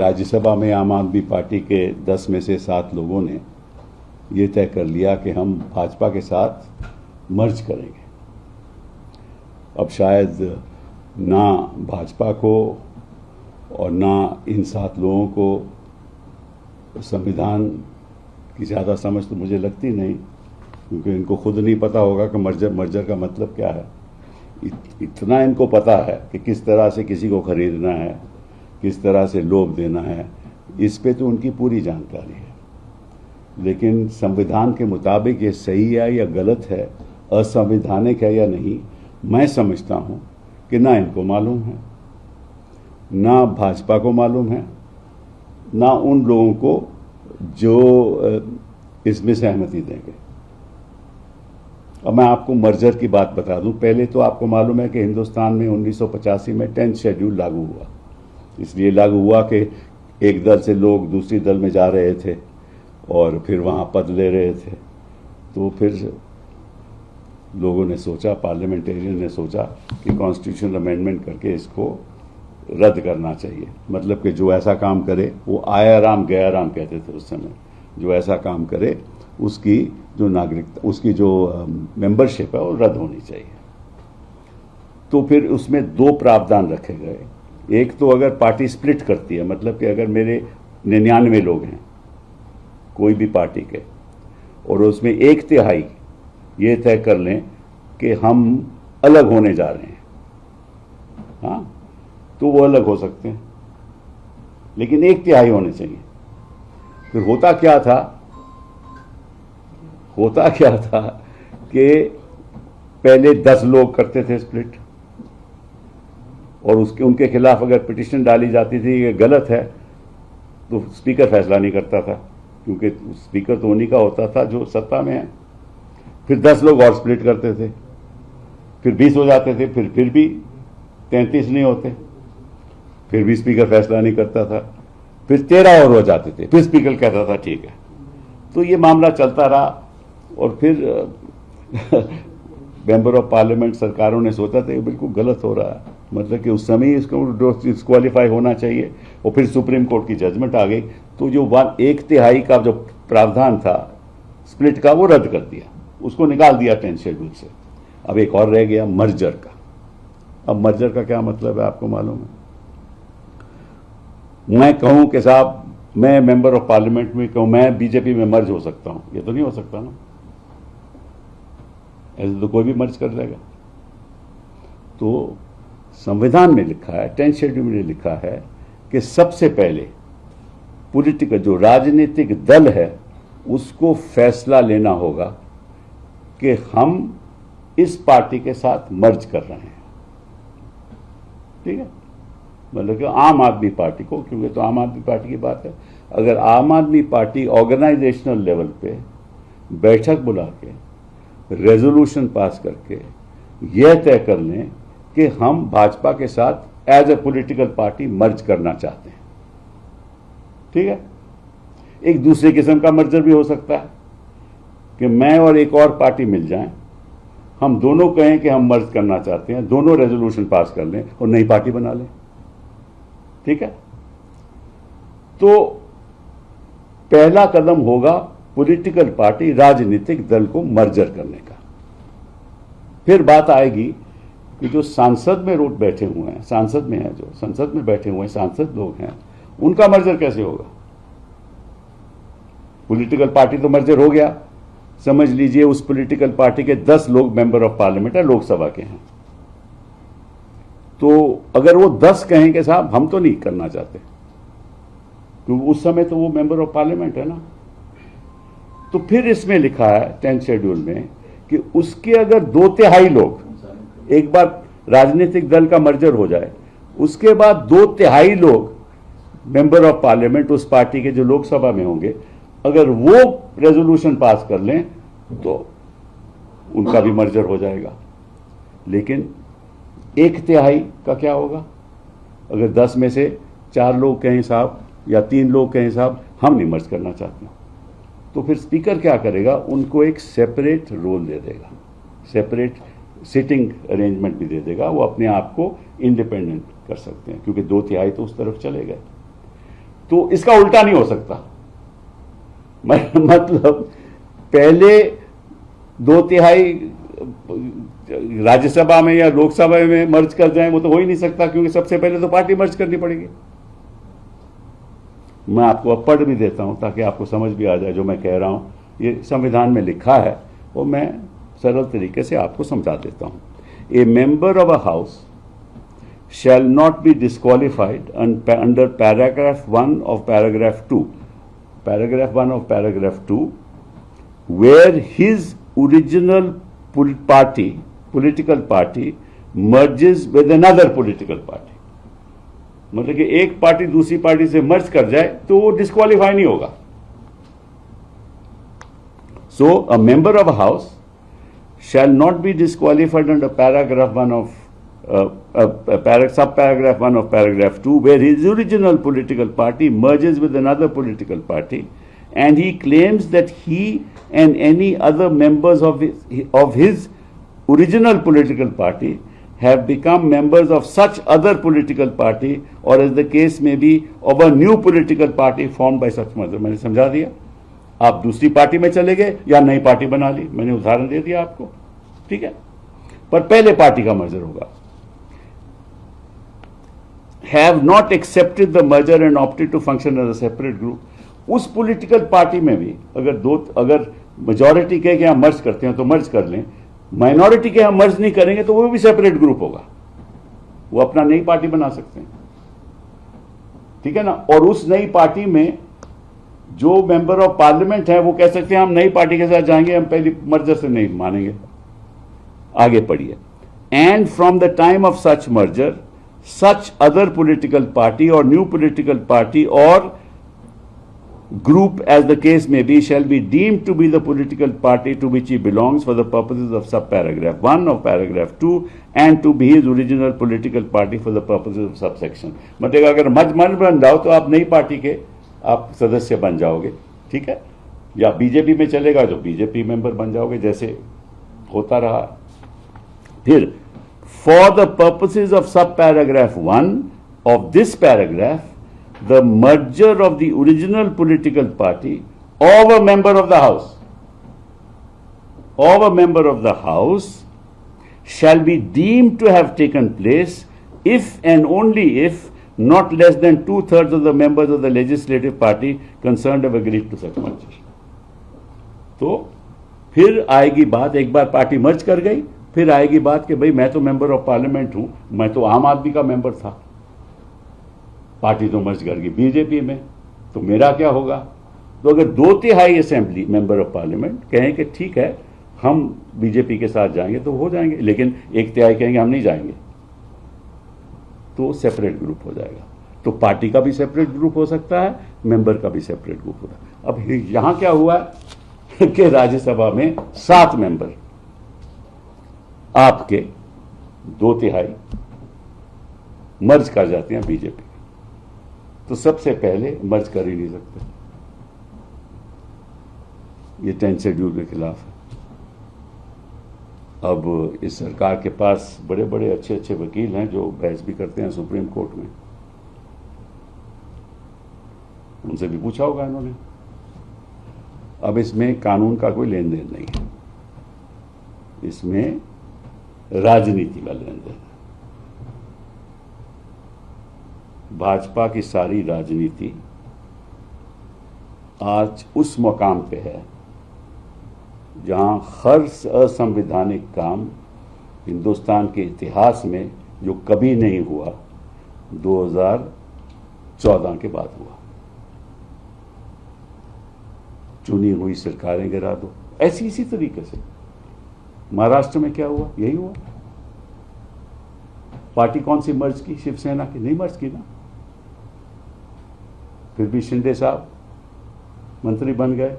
राज्यसभा में आम आदमी पार्टी के 10 में से 7 लोगों ने ये तय कर लिया कि हम भाजपा के साथ मर्ज करेंगे। अब शायद ना भाजपा को और ना इन 7 लोगों को संविधान की ज़्यादा समझ तो मुझे लगती नहीं, क्योंकि इनको खुद नहीं पता होगा कि मर्जर का मतलब क्या है। इतना इनको पता है कि किस तरह से किसी को खरीदना है, किस तरह से लोभ देना है, इस पे तो उनकी पूरी जानकारी है। लेकिन संविधान के मुताबिक ये सही है या गलत है, असंवैधानिक है या नहीं, मैं समझता हूं कि ना इनको मालूम है, ना भाजपा को मालूम है, ना उन लोगों को जो इसमें सहमति देंगे। अब मैं आपको मर्जर की बात बता दूं। पहले तो आपको मालूम है कि हिंदुस्तान में 1985 में 10th शेड्यूल लागू हुआ। इसलिए लागू हुआ कि एक दल से लोग दूसरी दल में जा रहे थे और फिर वहां पद ले रहे थे। तो फिर लोगों ने सोचा, पार्लियामेंटेरियन ने सोचा कि कॉन्स्टिट्यूशनल अमेंडमेंट करके इसको रद्द करना चाहिए। मतलब कि जो ऐसा काम करे, वो आया राम गया राम कहते थे उस समय, जो ऐसा काम करे उसकी जो नागरिकता, उसकी जो मेंबरशिप है वो रद्द होनी चाहिए। तो फिर उसमें 2 प्रावधान रखे गए। एक तो अगर पार्टी स्प्लिट करती है, मतलब कि अगर मेरे 99 लोग हैं कोई भी पार्टी के, और उसमें 1/3 ये तय कर लें कि हम अलग होने जा रहे हैं, हाँ, तो वो अलग हो सकते हैं, लेकिन 1/3 होने चाहिए। फिर होता क्या था कि पहले 10 लोग करते थे स्प्लिट, और उनके खिलाफ अगर पिटीशन डाली जाती थी कि गलत है, तो स्पीकर फैसला नहीं करता था, क्योंकि स्पीकर तो उन्हीं का होता था जो सत्ता में है। फिर 10 लोग और स्प्लिट करते थे, फिर 20 हो जाते थे, फिर भी 33 नहीं होते, फिर भी स्पीकर फैसला नहीं करता था, फिर 13 और हो जाते थे, फिर स्पीकर कहता था ठीक है। तो ये मामला चलता रहा, और फिर मेंबर ऑफ पार्लियामेंट सरकारों ने सोचा था ये बिल्कुल गलत हो रहा है, मतलब कि उस समय इसको डिस्क्वालीफाई होना चाहिए, और फिर सुप्रीम कोर्ट की जजमेंट आ गई। तो जो 1/3 का जो प्रावधान था स्प्लिट का, वो रद्द कर दिया, उसको निकाल दिया 10th शेड्यूल से। अब एक और रह गया मर्जर का। अब मर्जर का क्या मतलब है आपको मालूम है? मैं कहूं कि साहब मैं मेंबर ऑफ पार्लियामेंट में कहूं मैं बीजेपी में मर्ज हो सकता हूं, ये तो नहीं हो सकता ना, ऐसे तो कोई भी मर्ज कर देगा। तो संविधान में लिखा है, 10th शेड्यूल में लिखा है कि सबसे पहले पॉलिटिकल जो राजनीतिक दल है उसको फैसला लेना होगा कि हम इस पार्टी के साथ मर्ज कर रहे हैं, ठीक है। मतलब कि आम आदमी पार्टी को, क्योंकि तो आम आदमी पार्टी की बात है, अगर आम आदमी पार्टी ऑर्गेनाइजेशनल लेवल पे बैठक बुला के रेजोल्यूशन पास करके यह तय कर लें कि हम भाजपा के साथ as a political party merge करना चाहते हैं, ठीक है। एक दूसरे किस्म का मर्जर भी हो सकता है कि मैं और एक और पार्टी मिल जाएं, हम दोनों कहें कि हम मर्ज करना चाहते हैं, दोनों रेजोल्यूशन पास कर लें और नई पार्टी बना लें, ठीक है। तो पहला कदम होगा पॉलिटिकल पार्टी राजनीतिक दल को मर्जर करने का। फिर बात आएगी कि जो सांसद में रोट बैठे हुए हैं, सांसद में है, जो संसद में बैठे हुए हैं सांसद लोग हैं, उनका मर्जर कैसे होगा? पॉलिटिकल पार्टी तो मर्जर हो गया, समझ लीजिए उस पॉलिटिकल पार्टी के 10 लोग मेंबर ऑफ पार्लियामेंट है, लोकसभा के हैं। तो अगर वो 10 कहेंगे साहब हम तो नहीं करना चाहते, क्योंकि उस समय तो वो मेंबर ऑफ पार्लियामेंट है ना, तो फिर इसमें लिखा है 10th शेड्यूल में कि उसके अगर 2/3 लोग, एक बार राजनीतिक दल का मर्जर हो जाए, उसके बाद 2/3 लोग मेंबर ऑफ पार्लियामेंट उस पार्टी के जो लोकसभा में होंगे, अगर वो रेजोल्यूशन पास कर लें तो उनका भी मर्जर हो जाएगा। लेकिन 1/3 का क्या होगा? अगर 10 में से 4 लोग कहें साहब या 3 लोग कहें साहब हम नहीं मर्ज करना चाहते, तो फिर स्पीकर क्या करेगा? उनको एक सेपरेट रोल दे देगा, सेपरेट सिटिंग अरेंजमेंट भी दे देगा, वो अपने आप को इंडिपेंडेंट कर सकते हैं, क्योंकि 2/3 तो उस तरफ चले गए। तो इसका उल्टा नहीं हो सकता। मतलब पहले 2/3 राज्यसभा में या लोकसभा में मर्ज कर जाए, वो तो हो ही नहीं सकता, क्योंकि सबसे पहले तो पार्टी मर्ज करनी पड़ेगी। मैं आपको अब पढ़ भी देता हूं ताकि आपको समझ भी आ जाए जो मैं कह रहा हूं। ये संविधान में लिखा है, वो मैं सरल तरीके से आपको समझा देता हूं। ए member of a house shall not be disqualified under paragraph 1 of paragraph 2. Paragraph 1 of paragraph 2, where his original political party merges with another political party. मतलब कि एक पार्टी दूसरी पार्टी से मर्ज कर जाए तो वो डिस्क्वालीफाई नहीं होगा। So a member of a house shall not be disqualified under paragraph 1 of subparagraph 1 of paragraph 2, where his original political party merges with another political party, and he claims that he and any other members of his original political party have become members of such other political party, or as the case may be, of a new political party formed by such merger. मैंने समझा दिया। आप दूसरी party में चले गए या नई पार्टी बना ली, मैंने उदाहरण दे दिया आपको, ठीक है। पर पहले पार्टी का मर्जर होगा। Have not accepted the merger and opted to function as a separate group. उस पॉलिटिकल पार्टी में भी अगर मेजॉरिटी कहे कि हम मर्ज करते हैं तो मर्ज कर लें, माइनॉरिटी के हम मर्ज नहीं करेंगे तो वो भी सेपरेट ग्रुप होगा, वो अपना नई पार्टी बना सकते हैं, ठीक है ना। और उस नई पार्टी में जो मेंबर ऑफ पार्लियामेंट है वो कह सकते हैं हम नई पार्टी के साथ जाएंगे, हम पहली मर्जर से नहीं मानेंगे। आगे पढ़िए। And from the time of such merger such other political party or new political party or group, as the case may be, shall be deemed to be the political party to which he belongs for the purposes of subparagraph 1 of paragraph 2 and to be his original political party for the purposes of subsection. मतलब अगर मर्ज बन जाओ तो आप नई party के आप सदस्य बन जाओगे, ठीक है। या बीजेपी में चलेगा तो बीजेपी मेंबर बन जाओगे, जैसे होता रहा। फिर for the purposes of subparagraph 1 of this paragraph, the merger of the original political party of a member of the house shall be deemed to have taken place if and only if not less than 2/3 of the members of the legislative party concerned have agreed to such merger. तो फिर आएगी बात, एक बार party merge कर गई, फिर आएगी बात कि भाई मैं तो मेंबर ऑफ पार्लियामेंट हूं, मैं तो आम आदमी का मेंबर था, पार्टी तो मर्ज कर गई बीजेपी में, तो मेरा क्या होगा। तो अगर 2/3 असेंबली मेंबर ऑफ पार्लियामेंट कहें कि ठीक है हम बीजेपी के साथ जाएंगे तो हो जाएंगे, लेकिन 1/3 कहेंगे हम नहीं जाएंगे, तो सेपरेट ग्रुप हो जाएगा। तो पार्टी का भी सेपरेट ग्रुप हो सकता है, मेंबर का भी सेपरेट ग्रुप होता है। अब यहां क्या हुआ कि राज्यसभा में 7 मेंबर आपके 2/3 मर्ज कर जाते हैं बीजेपी, तो सबसे पहले मर्ज कर ही नहीं सकते, ये 10 शेड्यूल के खिलाफ है। अब इस सरकार के पास बड़े बड़े अच्छे अच्छे वकील हैं जो बहस भी करते हैं सुप्रीम कोर्ट में, उनसे भी पूछा होगा इन्होंने। अब इसमें कानून का कोई लेन देन नहीं है, इसमें राजनीति का लेन देन है। भाजपा की सारी राजनीति आज उस मुकाम पे है जहां हर असंवैधानिक काम हिंदुस्तान के इतिहास में जो कभी नहीं हुआ 2014 के बाद हुआ। चुनी हुई सरकारें गिरा दो, ऐसी इसी तरीके से महाराष्ट्र में क्या हुआ, यही हुआ। पार्टी कौन सी मर्ज की, शिवसेना की नहीं मर्ज की ना, फिर भी शिंदे साहब मंत्री बन गए,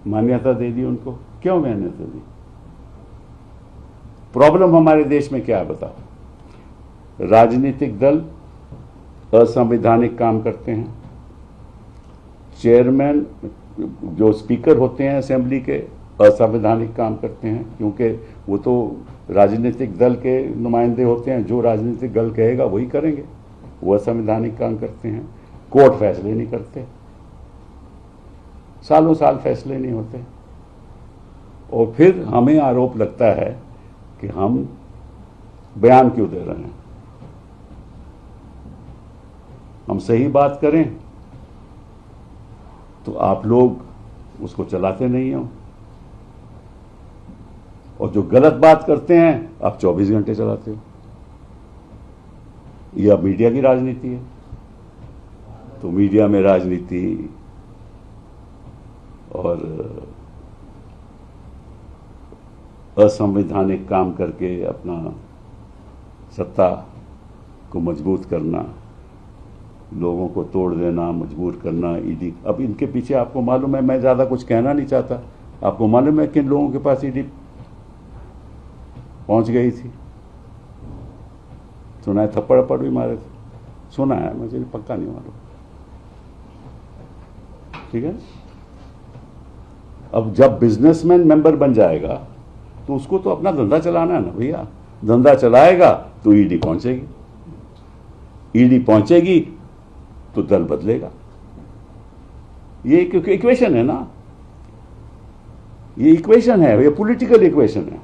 मान्यता दे दी उनको। क्यों मान्यता दी? प्रॉब्लम हमारे देश में क्या है बताओ? राजनीतिक दल असंवैधानिक काम करते हैं, चेयरमैन जो स्पीकर होते हैं असेंबली के असंवैधानिक काम करते हैं, क्योंकि वो तो राजनीतिक दल के नुमाइंदे होते हैं, जो राजनीतिक दल कहेगा वही करेंगे, वो असंवैधानिक काम करते हैं। कोर्ट फैसले नहीं करते, सालों साल फैसले नहीं होते, और फिर हमें आरोप लगता है कि हम बयान क्यों दे रहे हैं। हम सही बात करें तो आप लोग उसको चलाते नहीं हो, और जो गलत बात करते हैं आप 24 घंटे चलाते हो। यह अब मीडिया की राजनीति है। तो मीडिया में राजनीति और असंवैधानिक काम करके अपना सत्ता को मजबूत करना, लोगों को तोड़ देना, मजबूर करना, ईडी। अब इनके पीछे आपको मालूम है, मैं ज्यादा कुछ कहना नहीं चाहता, आपको मालूम है किन लोगों के पास ईडी पहुंच गई थी। सुना है थप्पड़ अप्पड़ भी मारे थे, सुना है, मुझे पक्का नहीं मालूम। ठीक है, अब जब बिजनेसमैन मेंबर बन जाएगा तो उसको तो अपना धंधा चलाना है ना भैया। धंधा चलाएगा तो ईडी पहुंचेगी, ईडी पहुंचेगी तो दल बदलेगा। ये इक्वेशन है ना, ये इक्वेशन है, ये पॉलिटिकल इक्वेशन है।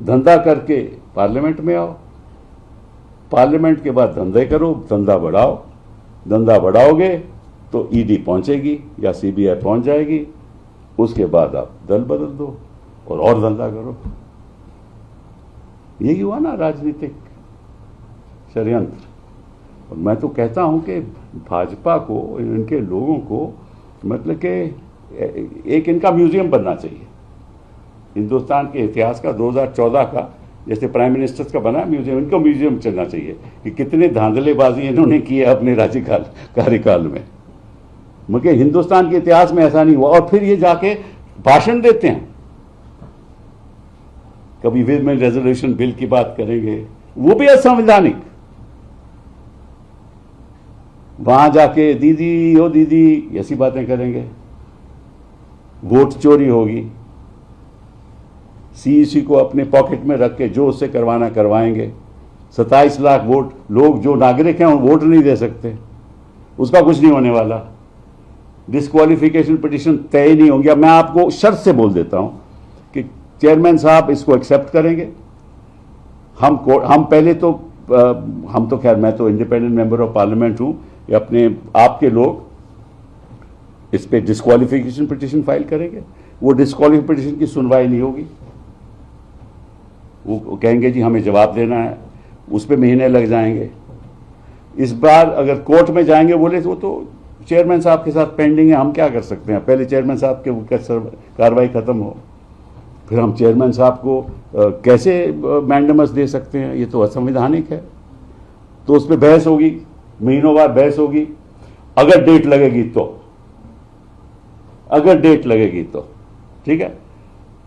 धंधा करके पार्लियामेंट में आओ, पार्लियामेंट के बाद धंधे करो, धंधा बढ़ाओ, धंधा बढ़ाओगे तो ईडी पहुंचेगी या सीबीआई पहुंच जाएगी, उसके बाद आप दल बदल दो और धंधा करो। यही हुआ ना राजनीतिक षड्यंत्र। और मैं तो कहता हूं कि भाजपा को, इनके लोगों को, मतलब कि एक इनका म्यूजियम बनना चाहिए। हिंदुस्तान के इतिहास का 2014 का जैसे प्राइम मिनिस्टर्स का बना म्यूजियम, इनको म्यूजियम चलना चाहिए कि कितने धांधलेबाजी इन्होंने की है अपने कार्यकाल में। मगर हिंदुस्तान के इतिहास में ऐसा नहीं हुआ। और फिर ये जाके भाषण देते हैं, कभी विमेन रेजोल्यूशन बिल की बात करेंगे, वो भी असंवैधानिक। वहां जाके दीदी ओ दीदी ऐसी बातें करेंगे, वोट चोरी होगी, सीईसी को अपने पॉकेट में रख के जो उससे करवाना करवाएंगे। 27 लाख वोट, लोग जो नागरिक हैं वो वोट नहीं दे सकते, उसका कुछ नहीं होने वाला। डिस्क्वालिफिकेशन पिटीशन तय नहीं होंगे। मैं आपको शर्त से बोल देता हूं कि चेयरमैन साहब इसको एक्सेप्ट करेंगे। हम पहले तो हम तो खैर, मैं तो इंडिपेंडेंट मेंबर ऑफ पार्लियामेंट हूं, अपने आपके लोग इस पे डिस्क्वालिफिकेशन पिटीशन फाइल करेंगे। वो डिस्क्वालिफिकेशन पिटीशन की सुनवाई नहीं होगी, वो कहेंगे जी हमें जवाब देना है, उस पे महीने लग जाएंगे। इस बार अगर कोर्ट में जाएंगे, बोले वो तो चेयरमैन साहब के साथ पेंडिंग है, हम क्या कर सकते हैं, पहले चेयरमैन साहब के कार्रवाई खत्म हो, फिर हम चेयरमैन साहब को कैसे मैंडेमस दे सकते हैं, ये तो असंवैधानिक है। तो उस पर बहस होगी, महीनों बाद बहस होगी, अगर डेट लगेगी तो, अगर डेट लगेगी तो ठीक है।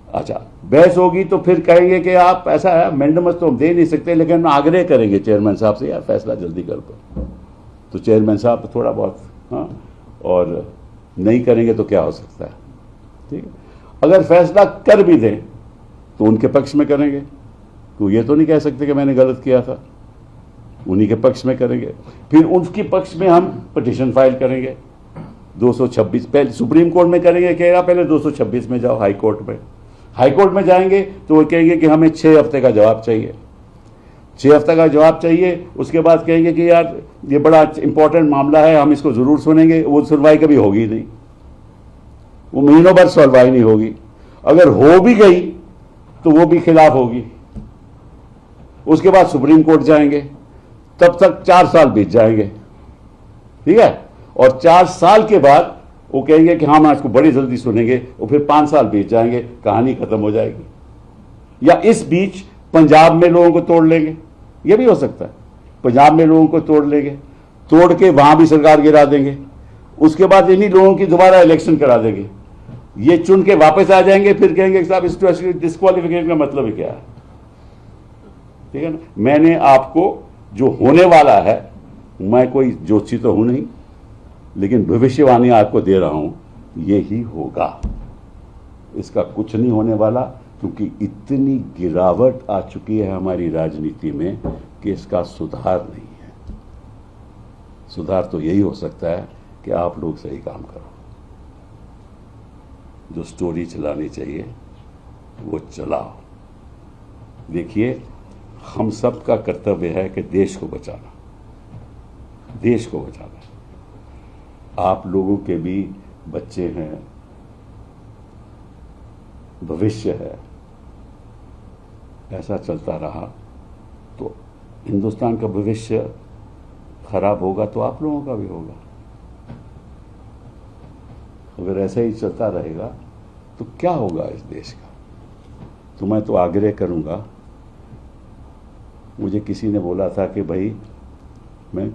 अच्छा, बहस होगी तो फिर कहेंगे कि आप ऐसा है, मैंडेमस तो हम दे नहीं सकते, लेकिन हम आग्रह करेंगे चेयरमैन साहब से, यार फैसला जल्दी कर दो। तो चेयरमैन साहब तो थोड़ा बहुत हाँ, और नहीं करेंगे तो क्या हो सकता है, ठीक है। अगर फैसला कर भी दें तो उनके पक्ष में करेंगे, तो ये तो नहीं कह सकते कि मैंने गलत किया था, उन्हीं के पक्ष में करेंगे। फिर उनके पक्ष में हम पिटीशन फाइल करेंगे 226, पहले सुप्रीम कोर्ट में करेंगे, कहेगा पहले 226 में जाओ हाई कोर्ट में। हाई कोर्ट में जाएंगे तो वो कहेंगे कि हमें 6 हफ्ते का जवाब चाहिए, 6 हफ्ते का जवाब चाहिए। उसके बाद कहेंगे कि यार ये बड़ा इंपॉर्टेंट मामला है, हम इसको जरूर सुनेंगे। वो सुनवाई कभी होगी नहीं, वो महीनों भर सुनवाई नहीं होगी। अगर हो भी गई तो वो भी खिलाफ होगी। उसके बाद सुप्रीम कोर्ट जाएंगे, तब तक 4 साल बीत जाएंगे, ठीक है। और 4 साल के बाद वो कहेंगे कि हम इसको बड़ी जल्दी सुनेंगे, और फिर 5 साल बीत जाएंगे, कहानी खत्म हो जाएगी। या इस बीच पंजाब में लोगों को तोड़ लेंगे, ये भी हो सकता है, पंजाब में लोगों को तोड़ लेंगे, तोड़ के वहां भी सरकार गिरा देंगे। उसके बाद इन्हीं लोगों की दोबारा इलेक्शन करा देंगे, ये चुन के वापस आ जाएंगे, फिर कहेंगे साहब इस डिस्क्वालिफिकेशन का मतलब ही क्या है, ठीक है ना। मैंने आपको जो होने वाला है, मैं कोई ज्योतिषी तो हूं नहीं, लेकिन भविष्यवाणी आपको दे रहा हूं, ये ही होगा, इसका कुछ नहीं होने वाला। क्योंकि इतनी गिरावट आ चुकी है हमारी राजनीति में कि इसका सुधार नहीं है। सुधार तो यही हो सकता है कि आप लोग सही काम करो। जो स्टोरी चलानी चाहिए वो चलाओ। देखिए, हम सब का कर्तव्य है कि देश को बचाना, देश को बचाना। आप लोगों के भी बच्चे हैं, भविष्य है। ऐसा चलता रहा तो हिंदुस्तान का भविष्य खराब होगा तो आप लोगों का भी होगा। अगर ऐसा ही चलता रहेगा तो क्या होगा इस देश का? तो मैं तो आग्रह करूंगा, मुझे किसी ने बोला था कि भाई, मैं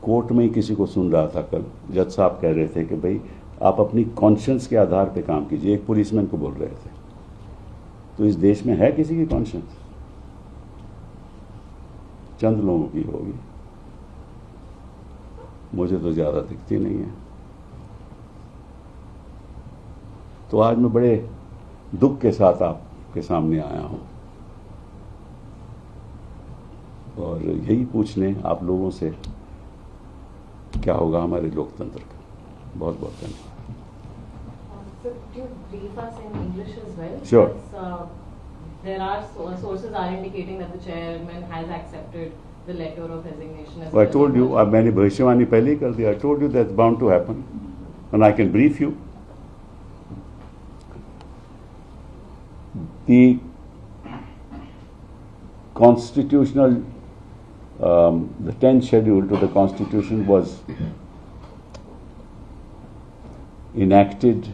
कोर्ट में ही किसी को सुन रहा था कल, जज साहब कह रहे थे कि भाई आप अपनी कॉन्शियंस के आधार पे काम कीजिए। एक पुलिसमैन को बोल रहे थे। तो इस देश में है किसी की कॉन्शियंस? चंद लोगों की होगी, मुझे तो ज्यादा दिखती नहीं है। तो आज मैं बड़े दुख के साथ आपके सामने आया हूं और यही पूछने आप लोगों से क्या होगा हमारे लोकतंत्र का। बहुत बहुत धन्यवाद। So, could you brief us in English as well? Sure. Because, there are sources are indicating that the chairman has accepted the letter of resignation. As I told you, मैंने भविष्यवाणी पहले ही कर दिया. I told you that's bound to happen, and I can brief you. The constitutional, the 10th schedule to the Constitution was enacted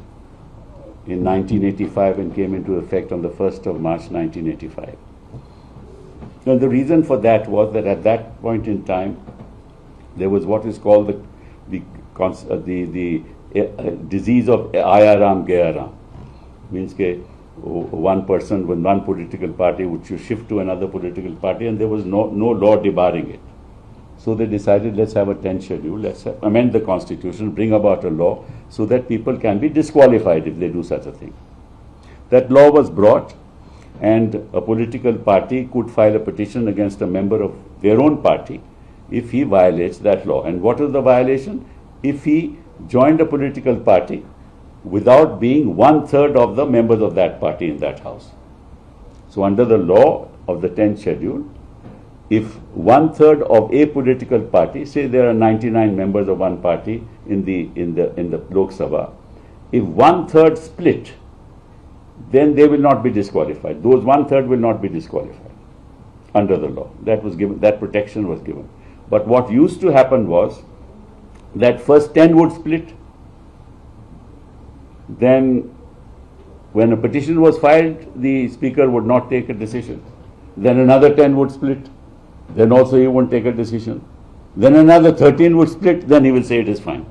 in 1985 and came into effect on the 1st of March 1985. And the reason for that was that at that point in time, there was what is called the disease of Ayaram Gayaram. Means that one person with one political party would shift to another political party, and there was no law debarring it. So they decided, let's have a 10th schedule, let's amend the constitution, bring about a law so that people can be disqualified if they do such a thing. That law was brought, and a political party could file a petition against a member of their own party if he violates that law. And what is the violation? If he joined a political party without being 1/3 of the members of that party in that house. So under the law of the 10th schedule, if 1/3 of a political party, say there are 99 members of one party in the Lok Sabha, if 1/3 split, then they will not be disqualified. Those 1/3 will not be disqualified under the law. That was given, that protection was given. But what used to happen was that first 10 would split. Then when a petition was filed, the speaker would not take a decision. Then another 10 would split. Then also he won't take a decision. Then another 13 would split, then he will say it is fine.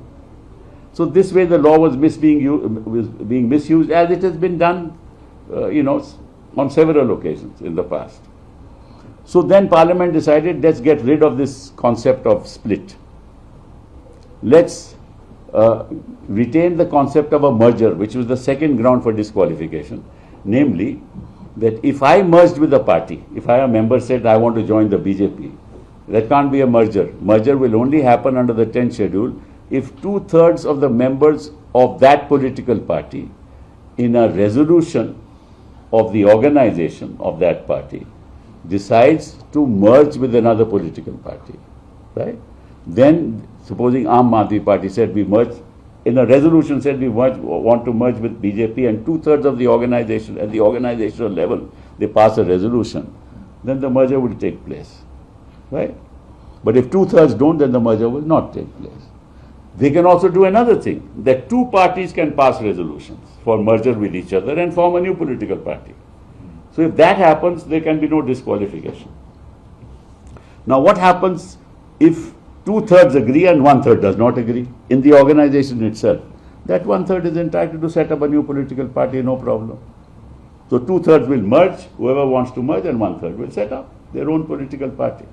So this way the law was being misused, as it has been done, on several occasions in the past. So then Parliament decided, let's get rid of this concept of split. Let's retain the concept of a merger, which was the second ground for disqualification, namely that if I merged with a party, if a member said I want to join the BJP, that can't be a merger. Merger will only happen under the 10th schedule if 2/3 of the members of that political party in a resolution of the organization of that party decides to merge with another political party, right? Then supposing Aam Aadmi Party said we merge, in a resolution said we want to merge with BJP, and 2/3 of the organization at the organizational level they pass a resolution, then the merger will take place, right? But if 2/3 don't, then the merger will not take place. They can also do another thing, that two parties can pass resolutions for merger with each other and form a new political party. So if that happens, there can be no disqualification. Now what happens if 2/3 agree and 1/3 does not agree in the organization itself? That 1/3 is entitled to set up a new political party, no problem. So 2/3 will merge, whoever wants to merge, and 1/3 will set up their own political party.